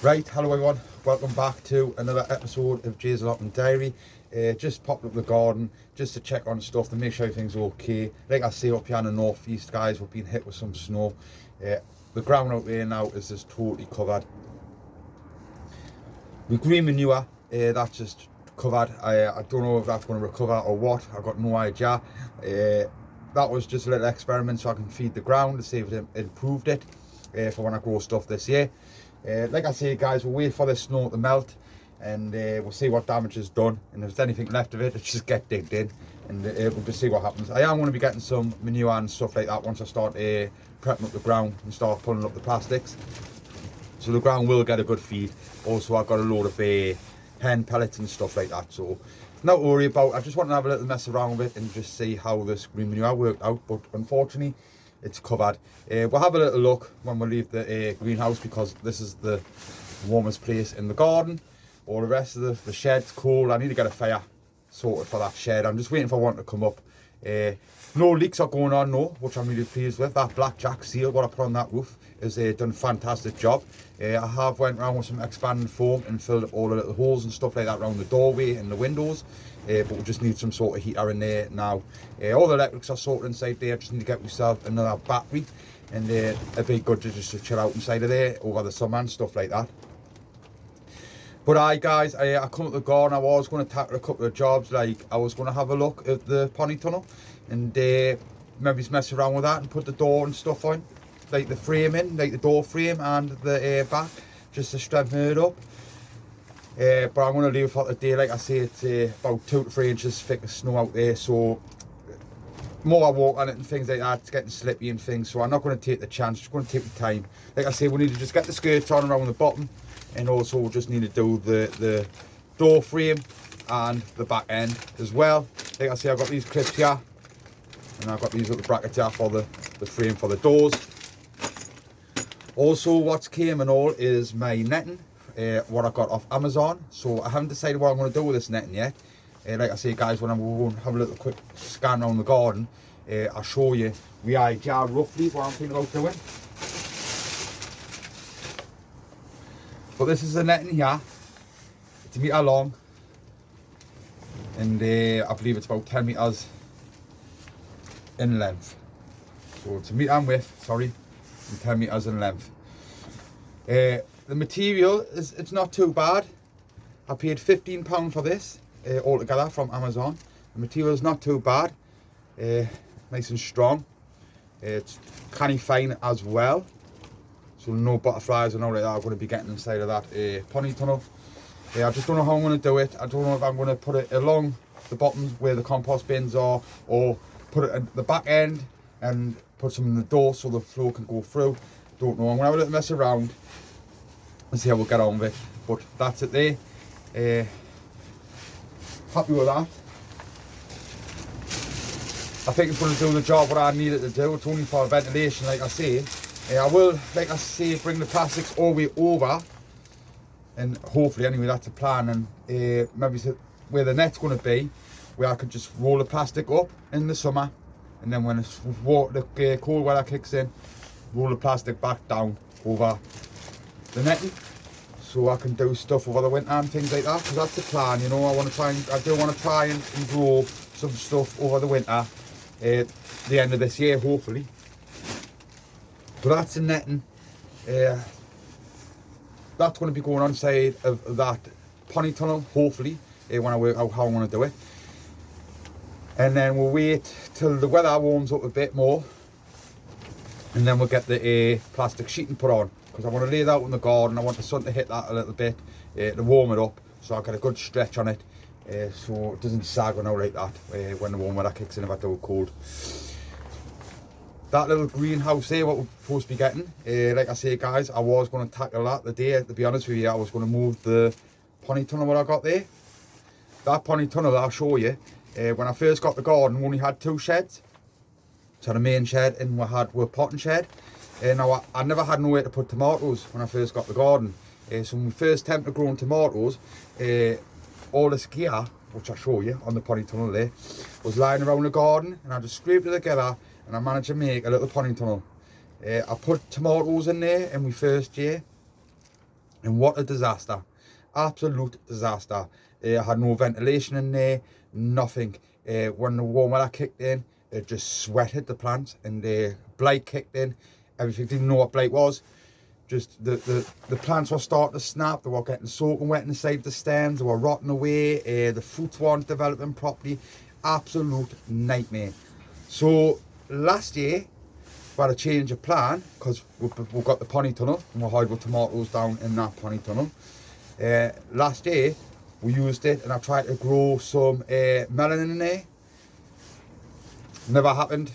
Right, hello everyone, welcome back to another episode of Jay's Allotment Diary. Just popped up the garden just to check on stuff to make sure everything's okay. Like I say, up here in the northeast, guys, we've been hit with some snow. The ground out there now is just totally covered with green manure. That's just covered. I don't know if that's going to recover or what. I've got no idea. That was just a little experiment so I can feed the ground to see if it improved it for when I grow stuff this year. Like I say, guys, we'll wait for the snow to melt and we'll see what damage is done, and if there's anything left of it, it's just get digged in and we'll just see what happens. I am going to be getting some manure and stuff like that once I start prepping up the ground and start pulling up the plastics, so the ground will get a good feed. Also, I've got a load of hen pellets and stuff like that, so not to worry about. I just want to have a little mess around with it and just see how this green manure worked out, but unfortunately it's covered. We'll have a little look when we leave the greenhouse, because this is the warmest place in the garden. All the rest of the shed's cold. I need to get a fire sorted for that shed. I'm just waiting for one to come up. No leaks are going on, no, which I'm really pleased with. That blackjack seal, what I put on that roof, has done a fantastic job. I have went around with some expanding foam and filled up all the little holes and stuff like that around the doorway and the windows. But we just need some sort of heater in there now. All the electrics are sorted inside there. Just need to get myself another battery, and it'd be good to just chill out inside of there over the summer and stuff like that. But guys, I come up the garden. I was going to tackle a couple of jobs. Like, I was going to have a look at the pony tunnel and maybe mess around with that and put the door and stuff on, like the frame in, like the door frame and the back, just to strengthen it up. But I'm going to leave it for today. Like I say, it's about 2 to 3 inches thick of snow out there, so more I walk on it and things like that, it's getting slippy and things, so I'm not going to take the chance, just going to take the time. Like I say, we need to just get the skirts on around the bottom, and also we just need to do the door frame and the back end as well. Like I say, I've got these clips here, and I've got these little brackets here for the frame for the doors. Also, what's came and all is my netting, what I got off Amazon. So I haven't decided what I'm going to do with this netting yet. Like I say, guys, when I'm going to have a little quick scan around the garden, I'll show you roughly what I'm thinking about doing. But this is the netting here. It's 1 metre long, and I believe it's about 10 metres in length. So it's 1 metre in width, sorry, and 10 metres in length. The material it's not too bad. I paid £15 for this altogether from Amazon. The material is not too bad, nice and strong. It's canny fine as well, so no butterflies and all like that are going to be getting inside of that pony tunnel. I just don't know how I'm going to do it. I don't know if I'm going to put it along the bottoms where the compost bins are, or put it at the back end and put some in the door so the flow can go through. Don't know. I'm going to have a little mess around and see how we'll get on with it. But that's it there. Happy with that. I think it's going to do the job what I need it to do. It's only for ventilation, like I say. I will, like I say, bring the plastics all the way over, and hopefully, anyway, that's a plan. And maybe where the net's going to be, where I could just roll the plastic up in the summer, and then when the cold weather kicks in, roll the plastic back down over the netting, so I can do stuff over the winter and things like that. Because that's the plan, you know. I do want to try and grow some stuff over the winter, the end of this year, hopefully. But that's the netting. That's going to be going on side of that pony tunnel, hopefully, when I work out how I'm going to do it. And then we'll wait till the weather warms up a bit more, and then we'll get the plastic sheeting put on, because I want to lay that out in the garden. I want the sun to hit that a little bit to warm it up, so I get a good stretch on it, so it doesn't sag or out like that when the warm weather kicks in if I do it cold. That little greenhouse there, what we're supposed to be getting, like I say, guys, I was going to tackle that the day, to be honest with you. I was going to move the pony tunnel what I got there. That pony tunnel, I'll show you. When I first got the garden, we only had 2 sheds. So the main shed and we had a potting shed. Now I never had nowhere to put tomatoes when I first got the garden. So when we first attempted growing tomatoes, all this gear, which I'll show you on the pony tunnel there, was lying around the garden, and I just scraped it together and I managed to make a little pony tunnel. I put tomatoes in there in my first year, And what a disaster, absolute disaster. I had no ventilation in there, nothing. When the warm weather kicked in, it just sweated the plants, and blight kicked in. Everything, didn't know what blight was. Just the plants were starting to snap. They were getting soaking wet inside the stems. They were rotting away. The fruits weren't developing properly. Absolute nightmare. So last year we had a change of plan, because we've got the pony tunnel and we're hiding tomatoes down in that pony tunnel. Last year we used it, and I tried to grow some melon in there. Never happened.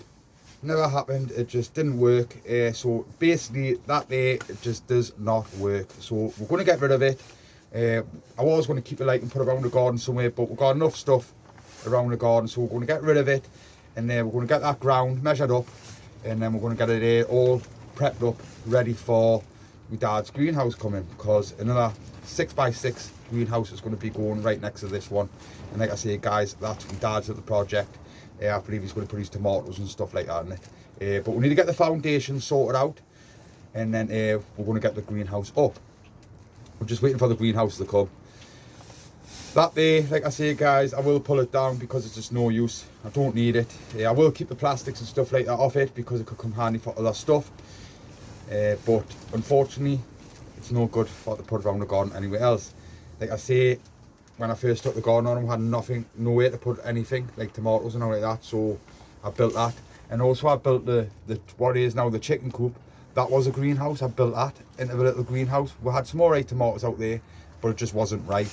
It just didn't work. So basically that there, it just does not work. So we're going to get rid of it. I was going to keep it like and put it around the garden somewhere, but we've got enough stuff around the garden, so we're going to get rid of it. And then we're going to get that ground measured up, and then we're going to get it all prepped up, ready for my dad's greenhouse coming, because another 6x6 greenhouse is going to be going right next to this one. And like I say, guys, that's my dad's little project. I believe he's going to put his tomatoes and stuff like that in it. But we need to get the foundation sorted out, and then we're going to get the greenhouse up. We're just waiting for the greenhouse to come. That there, like I say, guys, I will pull it down because it's just no use. I don't need it. I will keep the plastics and stuff like that off it, because it could come handy for other stuff. But unfortunately, it's no good for to put around the garden anywhere else. Like I say, when I first took the garden on, I had nothing, nowhere to put anything like tomatoes and all like that. So I built that, and also I built the what is now the chicken coop. That was a greenhouse. I built that into a little greenhouse. We had some alright tomatoes out there, but it just wasn't right.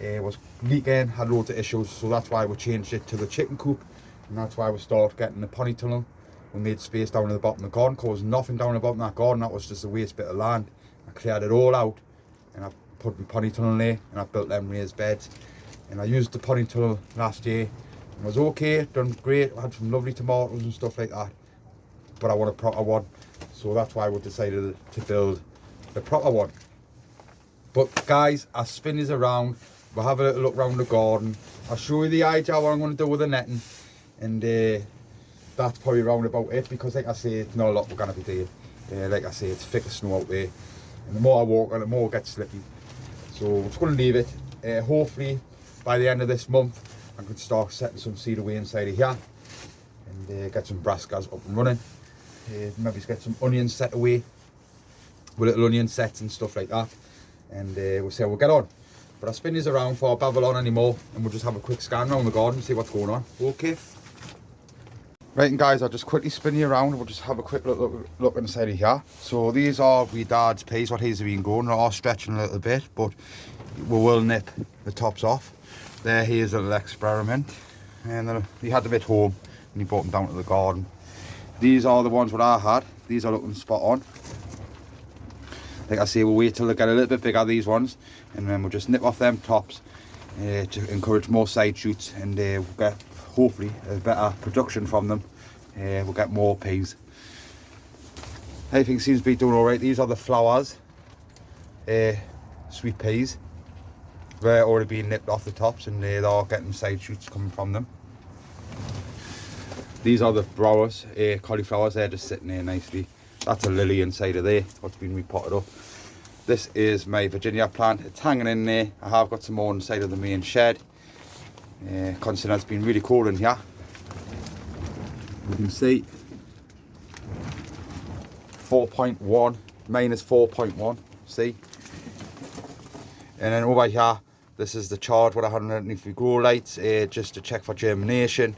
It was leaking, had loads of issues, so that's why we changed it to the chicken coop, and that's why we started getting the pony tunnel. We made space down at the bottom of the garden, because there was nothing down at the bottom of that garden. That was just a waste bit of land. I cleared it all out, and I put my pony tunnel there, and I built them raised beds. And I used the pony tunnel last year, and it was okay, done great. I had some lovely tomatoes and stuff like that, but I want a proper one, so that's why we decided to build the proper one. But guys, I'll spin this around. We'll have a little look around the garden. I'll show you the idea what I'm going to do with the netting, and that's probably round about it, because like I say, it's not a lot we're going to be doing. Like I say, it's thick as snow out there, and the more I walk on it, the more it gets slippy. So we're just going to leave it. Hopefully by the end of this month I could start setting some seed away inside of here, and get some brassicas up and running. Maybe get some onions set away with little onion sets and stuff like that, and we'll see how we'll get on. But I'll spin these around before I babble on anymore, and we'll just have a quick scan around the garden and see what's going on. Okay. Right, and guys, I'll just quickly spin you around, and we'll just have a quick look inside of here. So these are my dad's peas, what he's been going. They are stretching a little bit, but we will nip the tops off. There, here's a little experiment, and then he had them at home, and he brought them down to the garden. These are the ones what I had. These are looking spot on. Like I say, we'll wait till they get a little bit bigger, these ones, and then we'll just nip off them tops to encourage more side shoots, and we'll get hopefully a better production from them. We'll get more peas. Everything seems to be doing all right. These are the flowers, sweet peas. They're already being nipped off the tops, and they are getting side shoots coming from them. These are the flowers, cauliflowers. They're just sitting there nicely. That's a lily inside of there, what's been repotted up. This is my Virginia plant. It's hanging in there. I have got some more inside of the main shed. Considering it's been really cold in here. You can see 4.1, minus 4.1, see? And then over here, this is the charge what I had underneath the grow lights, just to check for germination.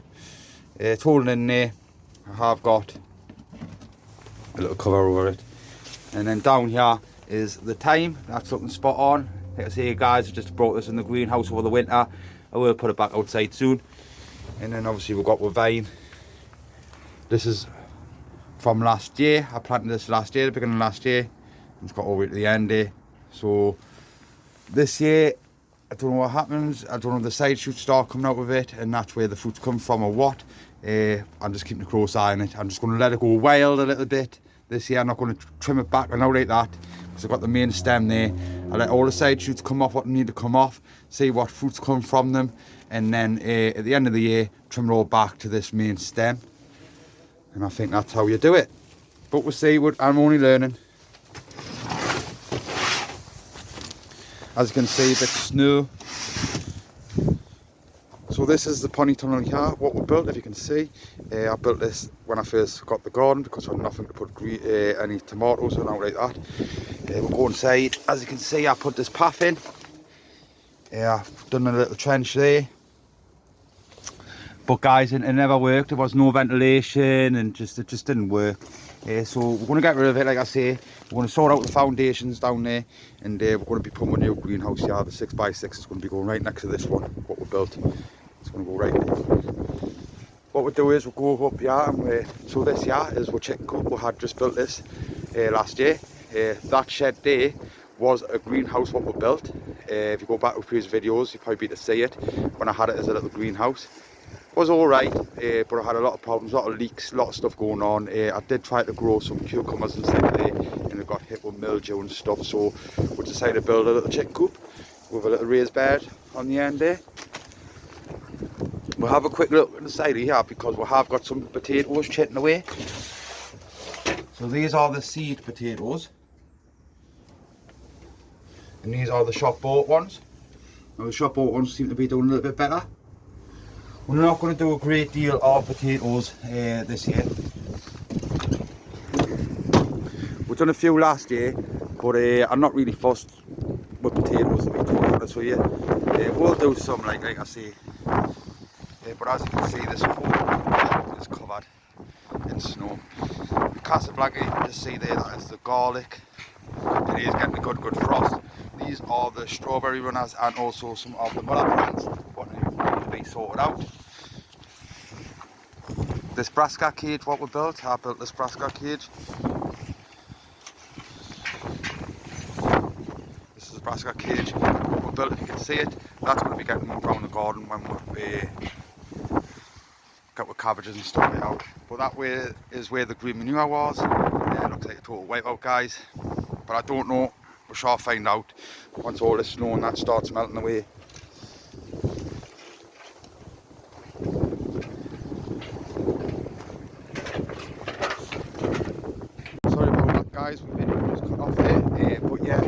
It's holding in there. I have got a little cover over it, and then down here is the thyme. That's looking spot on. Like I say, guys, I just brought this in the greenhouse over the winter. I will put it back outside soon. And then obviously we've got the vine. This is from last year. I planted this last year, the beginning of last year. It's got all the way to the end there. So this year, I don't know what happens. I don't know if the side shoots start coming out of it, and that's where the fruits come from or what. I'm just keeping a close eye on it. I'm just going to let it go wild a little bit this year. I'm not going to trim it back and out like that, because I've got the main stem there. I let all the side shoots come off what need to come off, see what fruits come from them, and then at the end of the year trim it all back to this main stem. And I think that's how you do it, but we'll see. I'm only learning. As you can see, a bit of snow. So this is the pony tunnel here, what we built, if you can see. I built this when I first got the garden because I had nothing to put any tomatoes and out like that. We'll go inside. As you can see, I put this path in. I've done a little trench there. But guys, it never worked. There was no ventilation and it just didn't work. So we're going to get rid of it, like I say. We're going to sort out the foundations down there, and we're going to be putting a new greenhouse here. The 6x6 is going to be going right next to this one, what we built. It's going to go right there. What we'll do is we'll go up here, and so this here is our chicken coop. We had just built this last year. That shed there was a greenhouse what we built. If you go back to previous videos, you'll probably be able to see it when I had it as a little greenhouse. It was alright, but I had a lot of problems, a lot of leaks, a lot of stuff going on. I did try to grow some cucumbers inside there, and it got hit with mildew and stuff, so we decided to build a little chicken coop with a little raised bed on the end there. We'll have a quick look inside here because we have got some potatoes chitting away. So these are the seed potatoes, and these are the shop bought ones. Now the shop bought ones seem to be doing a little bit better. We're not going to do a great deal of potatoes this year. We've done a few last year, but I'm not really fussed with potatoes, to be totally honest with you. We'll do some, like I say. But as you can see, this whole is covered in snow. Casablanca, you can just see there, that is the garlic. It is getting a good frost. These are the strawberry runners and also some of the mullet plants. Be sorted out. This brassica cage what we built, I built this brassica cage. This is a brassica cage what we built, if you can see it. That's going to be getting moved around the garden when we get with cabbages and stuff like out. But that way is where the green manure was. It looks like a total wipeout, guys, but I don't know. We shall find out once all this snow and that starts melting away. Guys, the video was cut off there, but yeah,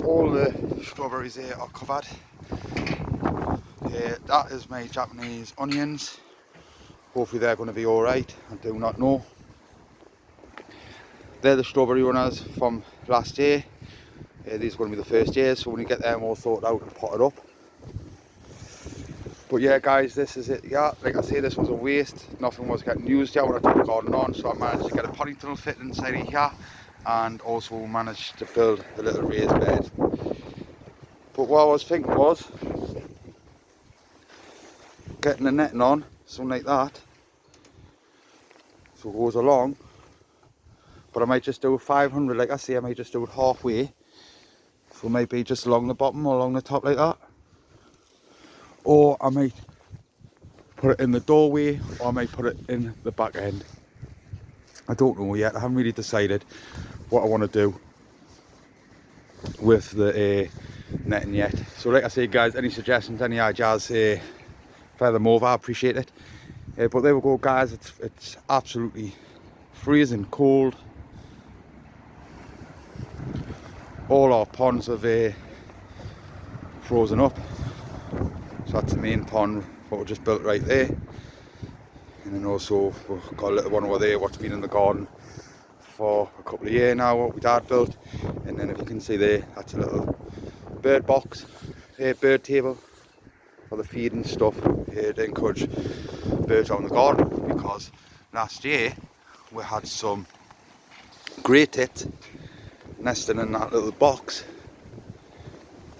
all the strawberries here are covered. That is my Japanese onions. Hopefully they're going to be alright, I do not know. They're the strawberry runners from last year. These are going to be the first year, so when we get them all sorted out and potted up. But yeah guys, this is it. Yeah, like I say, this was a waste. Nothing was getting used here when I took the garden on, so I managed to get a potting tunnel fitted inside of here, and also managed to build a little raised bed. But what I was thinking was getting the netting on, something like that, so it goes along. But I might just do 500, like I say, I might just do it halfway, so maybe just along the bottom or along the top like that. Or I might put it in the doorway, or I might put it in the back end. I don't know yet. I haven't really decided what I want to do with the netting yet. So like I say guys, any suggestions, any ideas, fire them over, I appreciate it. But there we go guys, it's absolutely freezing cold. All our ponds have frozen up. So that's the main pond, what we just built right there. And then also we've got a little one over there what's been in the garden for a couple of years now, what my dad built. And then if you can see there, that's a little bird box, bird table for the feed and stuff, to encourage birds out in the garden, because last year we had some grey tits nesting in that little box,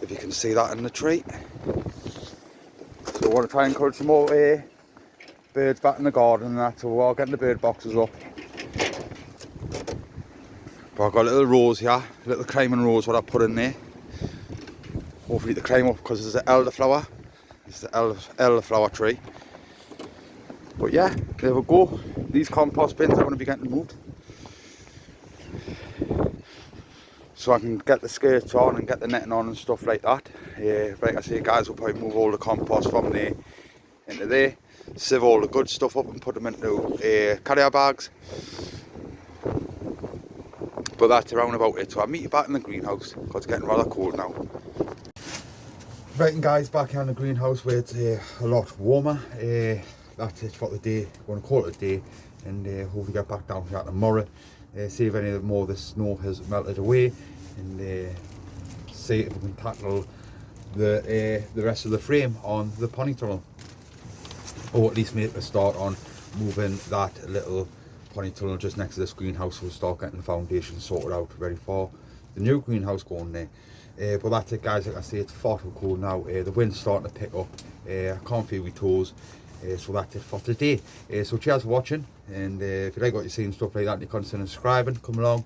if you can see that in the tree. So I want to try and encourage some more birds back in the garden and that, so we're all getting the bird boxes up. But I've got a little rose here, a little climbing rose what I put in there. Hopefully to climb up, because there's an elderflower. It's the elderflower tree. But yeah, there we go. These compost bins are going to be getting moved, so I can get the skirts on and get the netting on and stuff like that. Like I say guys, we'll probably move all the compost from there into there, sieve all the good stuff up and put them into carrier bags. But that's around about it. So I'll meet you back in the greenhouse because it's getting rather cold now. Right, and guys, back here in the greenhouse where it's a lot warmer. That's it for the day. I'm going to call it a day, and hopefully get back down here tomorrow. See if any more of the snow has melted away, and see if we can tackle the rest of the frame on the pony tunnel, or at least make a start on moving that little pony tunnel just next to this greenhouse. We'll start getting the foundation sorted out ready for the new greenhouse going there. But that's it, guys. Like I say, it's far too cold now. The wind's starting to pick up. I can't feel my toes. So that's it for today. So cheers for watching, and if you like what you're seeing, stuff like that, you consider subscribing. Come along,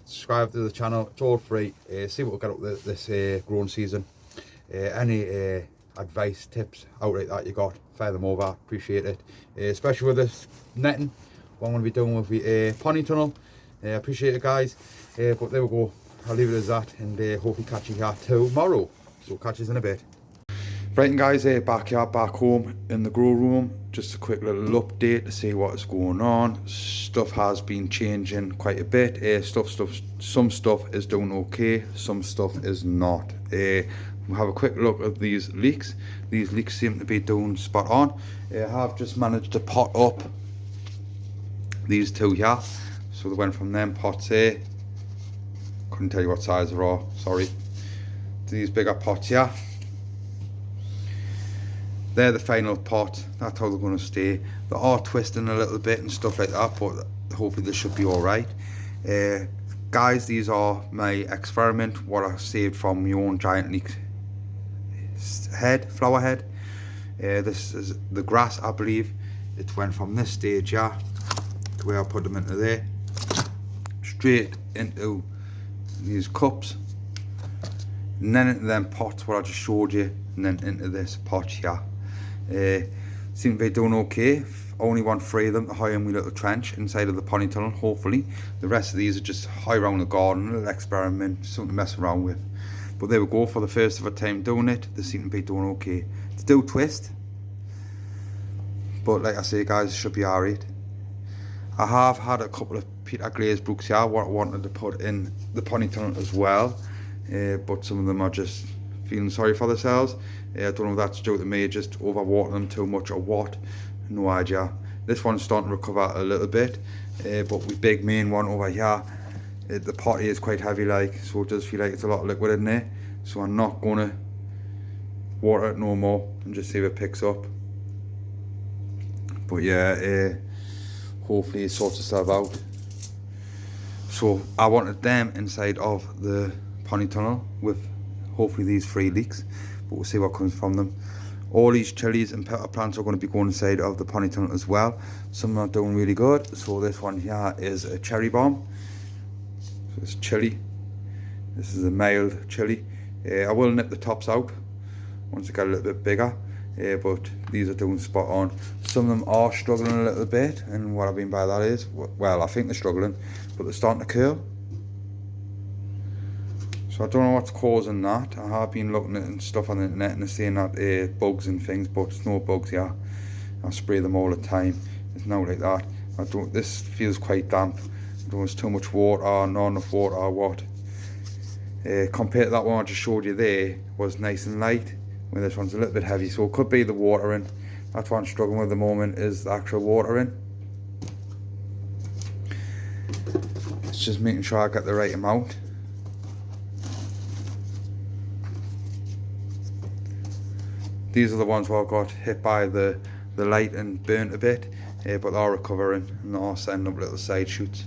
subscribe to the channel. It's all free. See what we'll get up this growing season. Any advice, tips, outright that you got, fire them over. Appreciate it. Especially with this netting, what I'm going to be doing with the pony tunnel. Appreciate it, guys. But there we go. I'll leave it as that, and hopefully catch you here tomorrow. So catch us in a bit. Right, and guys, back home in the grow room. Just a quick little update to see what is going on. Stuff has been changing quite a bit. Some stuff is doing okay, some stuff is not. We'll have a quick look at these leeks. These leeks seem to be doing spot on. I have just managed to pot up these two here. So they went from them pots here. Couldn't tell you what size they are, sorry. These bigger pots here. They're the final pot. That's how they're going to stay. They are twisting a little bit and stuff like that, but hopefully they should be alright. Guys, these are my experiment, what I saved from my own giant leek flower head. This is the grass, I believe. It went from this stage here to where I put them into there, straight into these cups, and then into them pots what I just showed you, and then into this pot here. Seem to be doing okay. Only want 3 of them to hide in my little trench inside of the pony tunnel, hopefully. The rest of these are just high around the garden, a little experiment, something to mess around with. But there we go, for the first of a time doing it, they seem to be doing okay. They do twist, but like I say, guys, it should be alright. I have had a couple of Peter Glazebrookes here, what I wanted to put in the pony tunnel as well, but some of them are just feeling sorry for themselves. I don't know if that's due to me just overwatering them too much or what, no idea. This one's starting to recover a little bit, but with big main one over here, the pot is quite heavy like, so it does feel like it's a lot of liquid in there. So I'm not going to water it no more and just see if it picks up. But yeah, hopefully it sorts itself out. So I wanted them inside of the pony tunnel with hopefully these 3 leeks, but we'll see what comes from them. All these chilies and pepper plants are going to be going inside of the pony tunnel as well. Some are doing really good. So this one here is a cherry bomb. So it's chili. This is a mild chili. I will nip the tops out once they get a little bit bigger, but these are doing spot on. Some of them are struggling a little bit, and what I mean by that is, well, I think they're struggling, but they're starting to curl. So I don't know what's causing that. I have been looking at stuff on the internet and they're saying that bugs and things, but it's no bugs here. I spray them all the time. It's now like that. This feels quite damp. I don't know if it's too much water, not enough water or what. Compared to that one I just showed you there, was nice and light, where this one's a little bit heavy, so it could be the watering. That's what I'm struggling with at the moment, is the actual watering. It's just making sure I get the right amount. These are the ones where I got hit by the light and burnt a bit, but they are recovering and they are sending up little side shoots.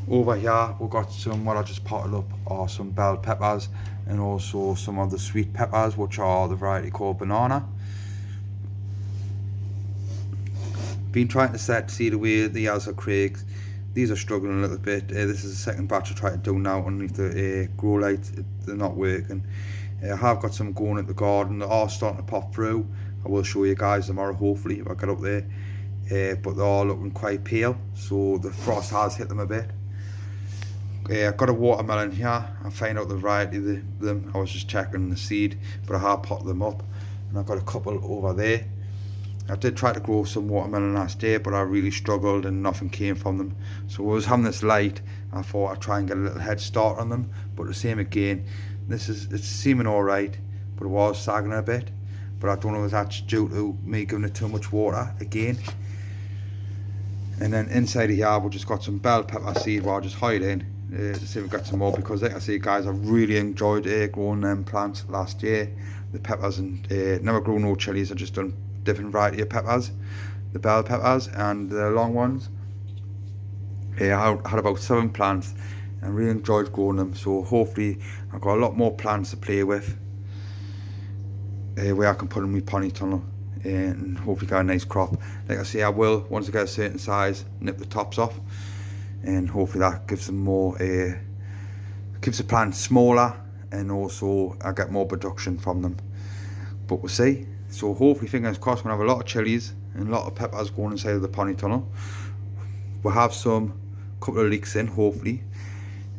Over here we've got some, what I just potted up are some bell peppers, and also some of the sweet peppers, which are the variety called banana. Been trying to seed away the Azure Craigs. These are struggling a little bit. This is the second batch I try to do now underneath the grow lights. They're not working. I have got some going at the garden. They are starting to pop through. I will show you guys tomorrow, hopefully, if I get up there. But they are looking quite pale, so the frost has hit them a bit. I've got a watermelon here. I find out the variety of them. I was just checking the seed, but I have potted them up. And I've got a couple over there. I did try to grow some watermelon last year, but I really struggled and nothing came from them. So I was having this light, I thought I'd try and get a little head start on them, but the same again, it's seeming alright, but it was sagging a bit. But I don't know if that's due to me giving it too much water again. And then inside of here, we've just got some bell pepper seed where I just hide in to see if we got some more, because like I say guys, I really enjoyed growing them plants last year, the peppers, and never grew no chilies. I just done different variety of peppers, the bell peppers and the long ones. I had about 7 plants and really enjoyed growing them, so hopefully I've got a lot more plants to play with where I can put in my pony tunnel and hopefully get a nice crop. Like I say, I will, once I get a certain size, nip the tops off, and hopefully that gives them more, keeps the plants smaller, and also I get more production from them. But we'll see. So hopefully, fingers crossed, we'll have a lot of chilies and a lot of peppers going inside of the pony tunnel. We'll have some couple of leeks in, hopefully.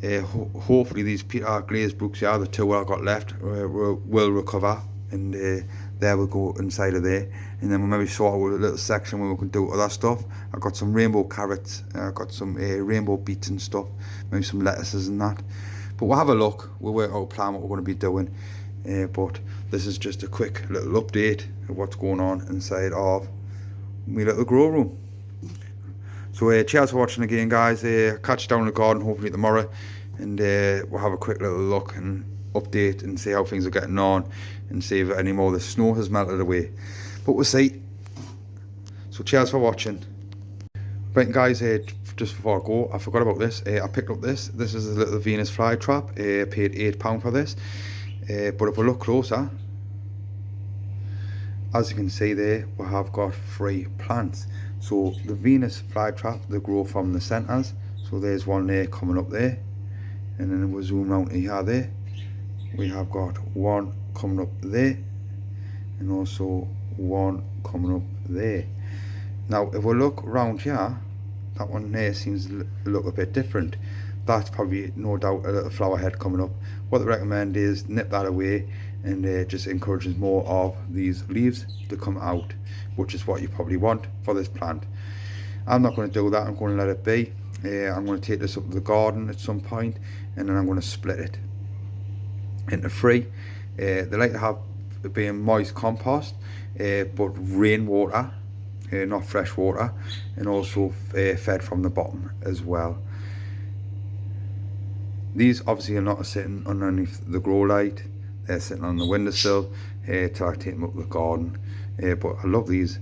Hopefully these Peter glazed brooks here, the 2 I got left, will recover, and there we'll go inside of there, and then we'll maybe sort out a little section where we can do other stuff. I've got some rainbow carrots, I've got some rainbow beets and stuff, maybe some lettuces and that. But we'll have a look, we'll work out a plan what we're going to be doing. But this is just a quick little update of what's going on inside of my little grow room. So cheers for watching again guys. Catch you down in the garden hopefully tomorrow, and we'll have a quick little look and update and see how things are getting on, and see if any more of the snow has melted away, but we'll see. So cheers for watching. Right guys, just before I go, I forgot about this. I picked up this is a little Venus Flytrap. I paid £8 for this. But if we look closer, as you can see there, we have got 3 plants. So the Venus Flytrap, they grow from the centres. So there's one there coming up there, and then we'll zoom round to here there. We have got one coming up there, and also one coming up there. Now if we look round here, that one there seems to look a bit different. That's probably no doubt a little flower head coming up. What they recommend is nip that away, and just encourages more of these leaves to come out, which is what you probably want for this plant. I'm not going to do that, I'm going to let it be. I'm going to take this up to the garden at some point, and then I'm going to split it into 3. They like to have being moist compost, but rainwater, not fresh water, and also fed from the bottom as well. These obviously are not sitting underneath the grow light, they're sitting on the windowsill till I take them up the garden. But I love these,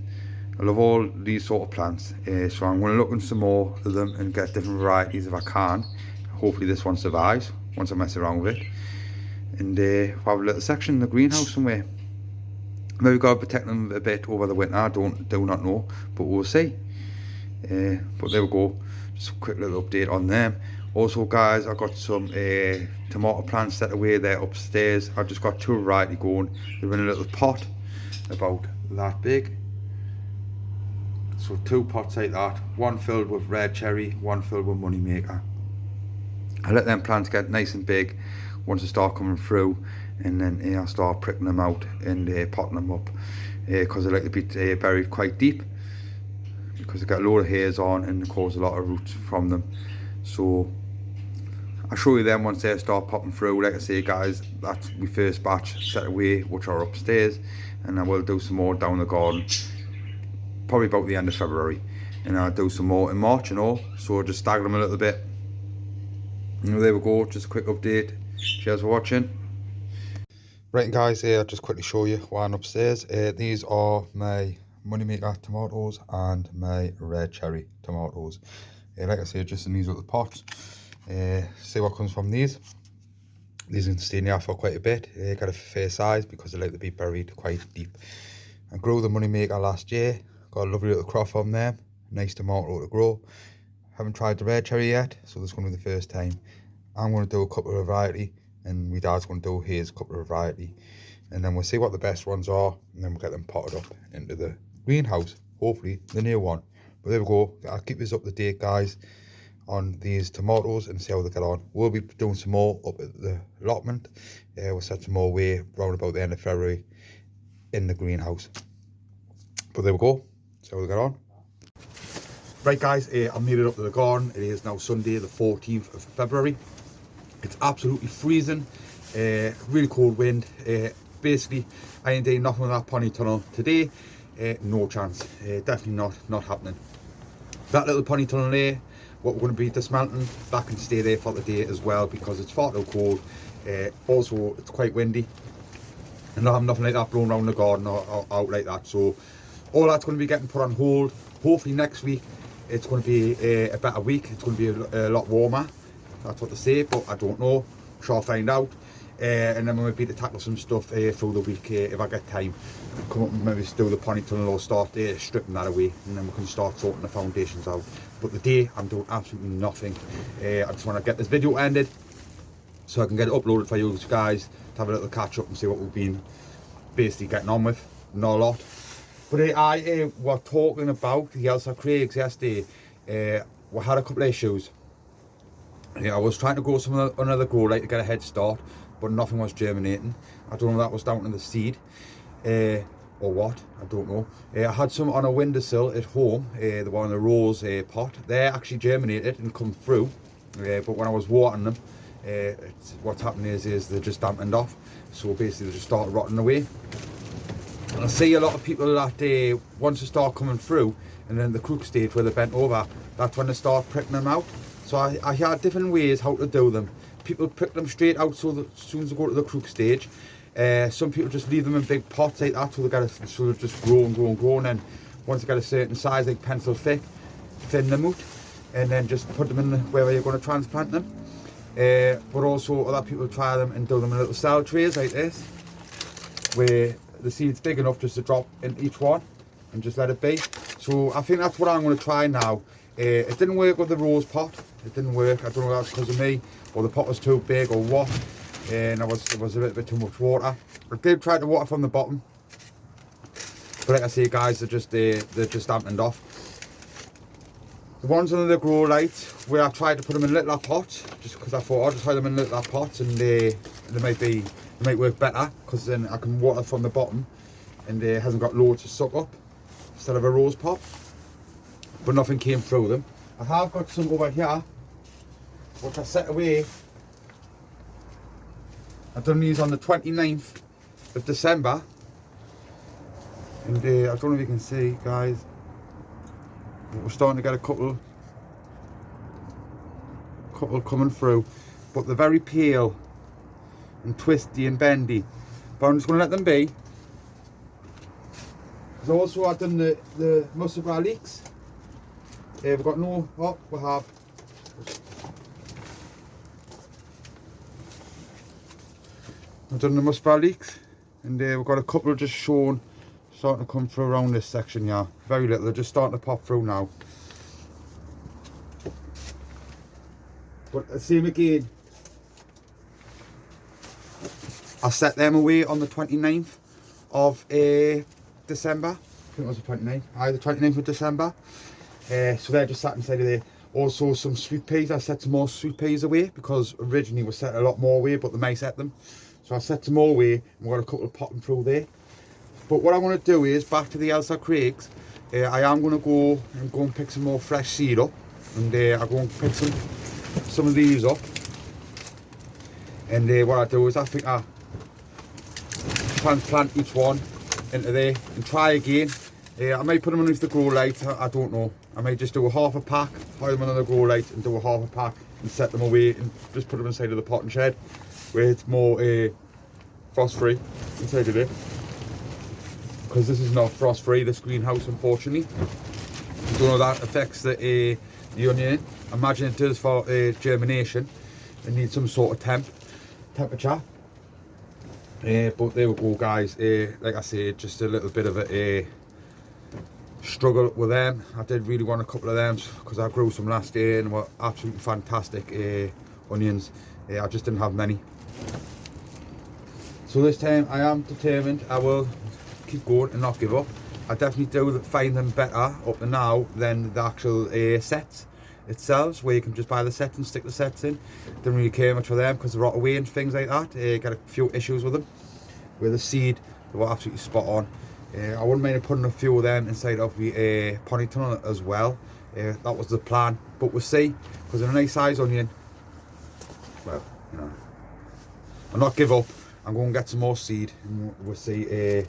I love all these sort of plants, so I'm going to look into some more of them and get different varieties if I can. Hopefully this one survives once I mess around with it, and we'll have a little section in the greenhouse somewhere. Maybe got to protect them a bit over the winter, I do not know, but we'll see. But there we go, just a quick little update on them. Also guys, I've got some tomato plants set away there upstairs. I've just got 2 variety going. They're in a little pot about that big. So 2 pots like that, one filled with red cherry, one filled with moneymaker. I let them plants get nice and big once they start coming through, and then I'll start pricking them out and potting them up, because they like to be buried quite deep, because they get a load of hairs on and they cause a lot of roots from them. So I'll show you them once they start popping through. Like I say guys, that's my first batch set away, which are upstairs, and I will do some more down the garden probably about the end of February, and I'll do some more in March and all, so I'll just stagger them a little bit. And there we go, just a quick update. Cheers for watching. Right guys, I'll just quickly show you one upstairs. These are my moneymaker tomatoes and my red cherry tomatoes. Like I say, just in these little pots. See what comes from these. These can stay in there for quite a bit. Got a fair size because they like to be buried quite deep. I grew the moneymaker last year. Got a lovely little crop from them. Nice tomato to grow. Haven't tried the red cherry yet, so this is going to be the first time. I'm going to do a couple of variety, and my dad's going to do his couple of variety, and then we'll see what the best ones are, and then we'll get them potted up into the greenhouse, hopefully the new one. But there we go. I'll keep this up to date guys on these tomatoes and see how they get on. We'll be doing some more up at the allotment. We'll set some more away around about the end of February in the greenhouse. But there we go, see how they get on. Right guys, I made it up to the garden. It is now Sunday the 14th of February. It's absolutely freezing, really cold wind. Basically, I ain't doing nothing with that pony tunnel today. No chance, definitely not happening. That little pony tunnel there, what we're going to be dismantling, that can stay there for the day as well because it's far too cold. Also, it's quite windy, and I have nothing like that blowing around the garden or out like that. So all that's going to be getting put on hold. Hopefully next week it's going to be a better week. It's going to be a lot warmer. That's what they say, but I don't know. Sure, I'll find out. And then we might be to tackle some stuff through the week if I get time. Come up and maybe do the pony tunnel or start stripping that away, and then we can start sorting the foundations out. But today I'm doing absolutely nothing. I just want to get this video ended so I can get it uploaded for you guys to have a little catch up and see what we've been basically getting on with. Not a lot. But I was talking about the Ailsa Craigs yesterday. We had a couple of issues. I was trying to grow some another grow light to get a head start, but nothing was germinating. I don't know if that was down to the seed or what, I don't know. I had some on a windowsill at home, the one in the rose pot. They actually germinated and come through, but when I was watering them, what's happening is they're just dampened off. So basically they just start rotting away. And I see a lot of people that once they start coming through, and then the crook stage where they're bent over, that's when they start pricking them out. So I had different ways how to do them. People prick them straight out so that as soon as they go to the crook stage. Some people just leave them in big pots like that so they just grow and grow and grow, and then once they get a certain size, like pencil thick, thin them out and then just put them in wherever you're going to transplant them. But also other people try them and do them in little cell trays like this, where the seed's big enough just to drop in each one and just let it be. So I think that's what I'm going to try now. It didn't work with the rose pot. It didn't work. I don't know if that's because of me or the pot was too big or what. And it was a little bit too much water. I did try to water from the bottom, but like I say, guys, they're just dampened off. The ones under the grow lights, where I tried to put them in little pots, just because I thought I'll just try them in little pots, and they might work better because then I can water from the bottom, and it hasn't got loads to suck up instead of a rose pot. But nothing came through them. I have got some over here, which I set away. I've done these on the 29th of December, and I don't know if you can see, guys, but we're starting to get a couple coming through, but they're very pale and twisty and bendy. But I'm just going to let them be. Because also I've done the mustard leeks. We've got no, oh, we have. I've done the muskrat leeks, and we've got a couple just showing, starting to come through around this section here. Very little, they're just starting to pop through now. But the same again, I set them away on the 29th of December. I think it was the 29th. The 29th of December. So they're just sat inside of there. Also some sweet peas. I set some more sweet peas away because originally we set a lot more away, but the mice ate them. So I set some more away, and we've got a couple popping through there. But what I want to do is, back to the Ailsa Craigs, I am going to go and pick some more fresh seed up, and I'll go and pick some of these up. And what I do is I think I transplant each one into there and try again. I might put them underneath the grow light, I don't know. I might just do a half a pack, hide them under the grow light and do a half a pack and set them away and just put them inside of the pot and shed where it's more frost free inside of it. Because this is not frost free, this greenhouse, unfortunately. I don't know if that affects the onion. I imagine it does for germination. It needs some sort of temperature. But there we go, guys. Like I say, just a little bit of a struggle with them. I did really want a couple of them because I grew some last year and were absolutely fantastic onions. I just didn't have many. So this time I am determined I will keep going and not give up. I definitely do find them better up to now than the actual sets itself, where you can just buy the sets and stick the sets in. Didn't really care much for them because they rot away and things like that. Got a few issues with them. With the seed, they were absolutely spot on. I wouldn't mind putting a few of them inside of the pony tunnel as well. That was the plan, but we'll see, because they're a nice size onion. Well, you know, I'll not give up. I'm going to get some more seed, and we'll see if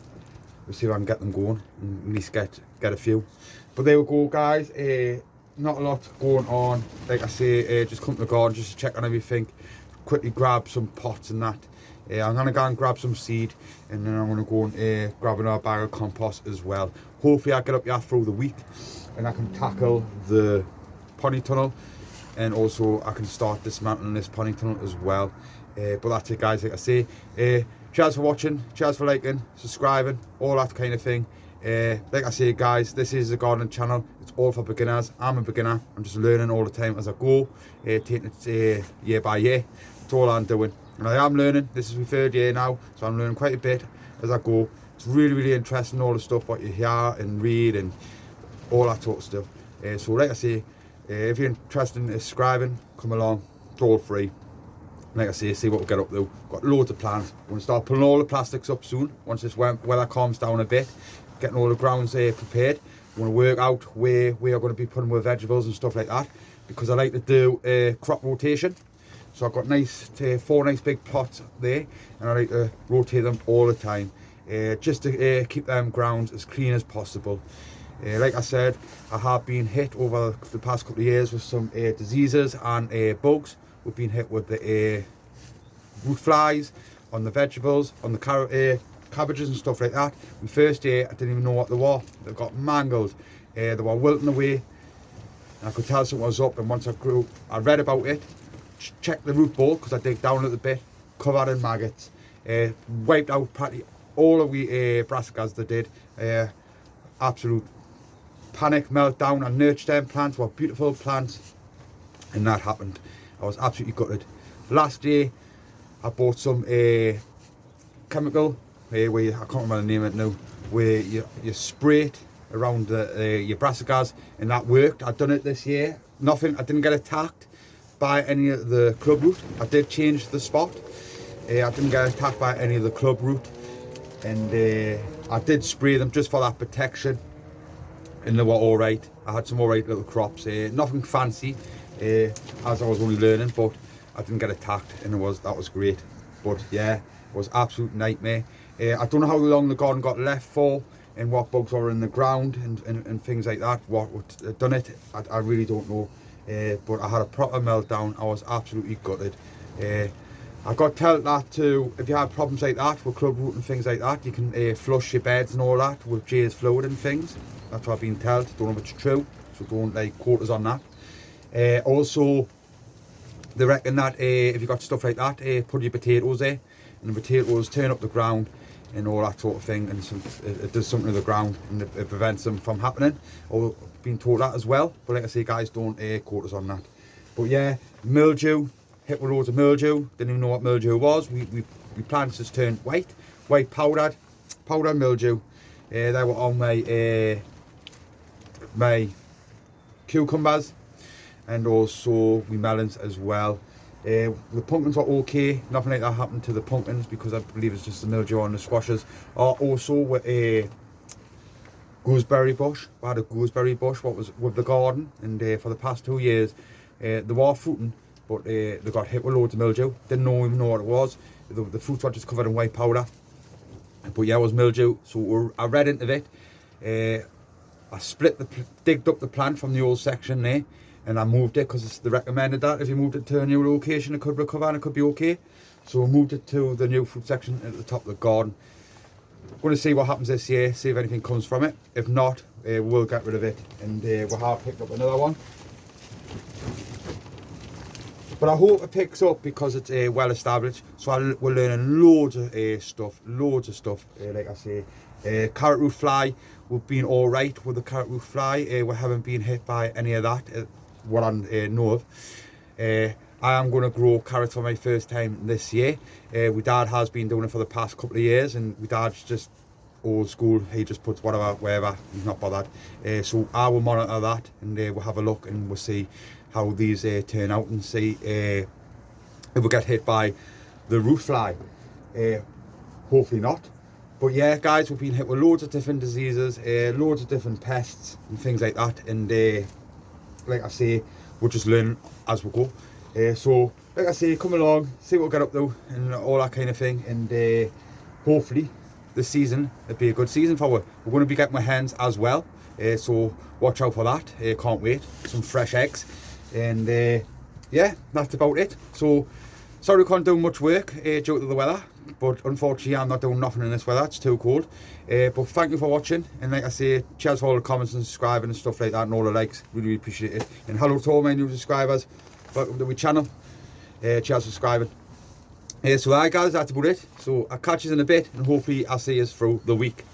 I can get them going, and at least get a few. But there we go, guys. Not a lot going on. Like I say, just come to the garden just to check on everything. Quickly grab some pots and that. I'm going to go and grab some seed, and then I'm going to go and grab another bag of compost as well. Hopefully I get up here through the week and I can tackle the pony tunnel, and also I can start dismantling this pony tunnel as well. But that's it, guys. Like I say, cheers for watching, cheers for liking, subscribing, all that kind of thing. Like I say, guys, this is the gardening channel. It's all for beginners. I'm a beginner. I'm just learning all the time as I go, taking it year by year. That's all I'm doing, and I am learning. This is my 3rd year now, so I'm learning quite a bit as I go. It's really, really interesting, all the stuff what you hear and read and all that sort of stuff. So like I say, if you're interested in subscribing, come along. It's all free. Like I say, see what we'll get up to. Got loads of plans. We're going to start pulling all the plastics up soon, once this weather calms down a bit. Getting all the grounds prepared. We want to work out where we are going to be putting more vegetables and stuff like that, because I like to do crop rotation. So I've got 4 nice big plots there, and I like to rotate them all the time, just to keep them grounds as clean as possible. Like I said, I have been hit over the past couple of years with some diseases and bugs. We've been hit with the root flies on the vegetables, on the cabbages and stuff like that. My first year, I didn't even know what they were. They got mangled. They were wilting away. And I could tell something was up, and once I read about it, checked the root ball, because I dig down a little bit, covered in maggots. Wiped out practically all of the brassicas they did. Absolute panic, meltdown. I nurtured them plants, were beautiful plants, and that happened. I was absolutely gutted. Last year, I bought some chemical, where I can't remember the name of it now, where you spray it around your brassicas, and that worked. I've done it this year. Nothing. I didn't get attacked by any of the club root. I did change the spot. I didn't get attacked by any of the club root, and I did spray them just for that protection, and they were all right. I had some all right little crops. Nothing fancy, as I was only learning, but I didn't get attacked, and that was great. But yeah, it was absolute nightmare. I don't know how long the garden got left for, and what bugs were in the ground and things like that. What done it, I really don't know. But I had a proper meltdown. I was absolutely gutted. I got told that if you have problems like that with club root and things like that, you can flush your beds and all that with Jay's fluid and things. That's what I've been told. Don't know if it's true, so don't quote us on that. Also, they reckon that if you got stuff like that, put your potatoes there, and the potatoes turn up the ground and all that sort of thing, and it does something to the ground, and it prevents them from happening. Or been told that as well, but like I say, guys, don't quote us on that. But yeah, mildew, hit with loads of mildew. Didn't even know what mildew was. We plants just turned white powdered mildew. They were on my cucumbers, and also my melons as well. The pumpkins were okay. Nothing like that happened to the pumpkins, because I believe it's just the mildew on the squashes. Also with a gooseberry bush. I had a gooseberry bush what was with the garden, and for the past 2 years they were fruiting, but they got hit with loads of mildew. Didn't even know what it was. The fruits were just covered in white powder, but yeah, it was mildew. So I read into it. I digged up the plant from the old section there, and I moved it, because they recommended that if you moved it to a new location it could recover and it could be okay. So I moved it to the new fruit section at the top of the garden. I'm going to see what happens this year, see if anything comes from it. If not, we'll get rid of it, and we'll have picked up another one. But I hope it picks up, because it's well established. So we're learning loads of stuff, like I say. Carrot root fly, we've been all right with the carrot root fly. We haven't been hit by any of that, what I know of. I am going to grow carrots for my first time this year. My dad has been doing it for the past couple of years, and my dad's just old school. He just puts whatever, wherever, he's not bothered. So I will monitor that, and we'll have a look, and we'll see how these turn out, and see if we get hit by the root fly. Hopefully not. But yeah, guys, we've been hit with loads of different diseases, loads of different pests and things like that. And like I say, we'll just learn as we go. So, like I say, come along, see what we get up to and all that kind of thing. And hopefully this season, it'll be a good season for us. We're going to be getting my hens as well. So watch out for that. Can't wait. Some fresh eggs. And yeah, that's about it. So, sorry we can't do much work due to the weather. But unfortunately, I'm not doing nothing in this weather. It's too cold. But thank you for watching. And like I say, cheers for all the comments and subscribing and stuff like that and all the likes. Really appreciate it. And hello to all my new subscribers. Welcome to my channel. Cheers for subscribing. So, alright guys, that's about it. So, I'll catch you in a bit and hopefully I'll see you through the week.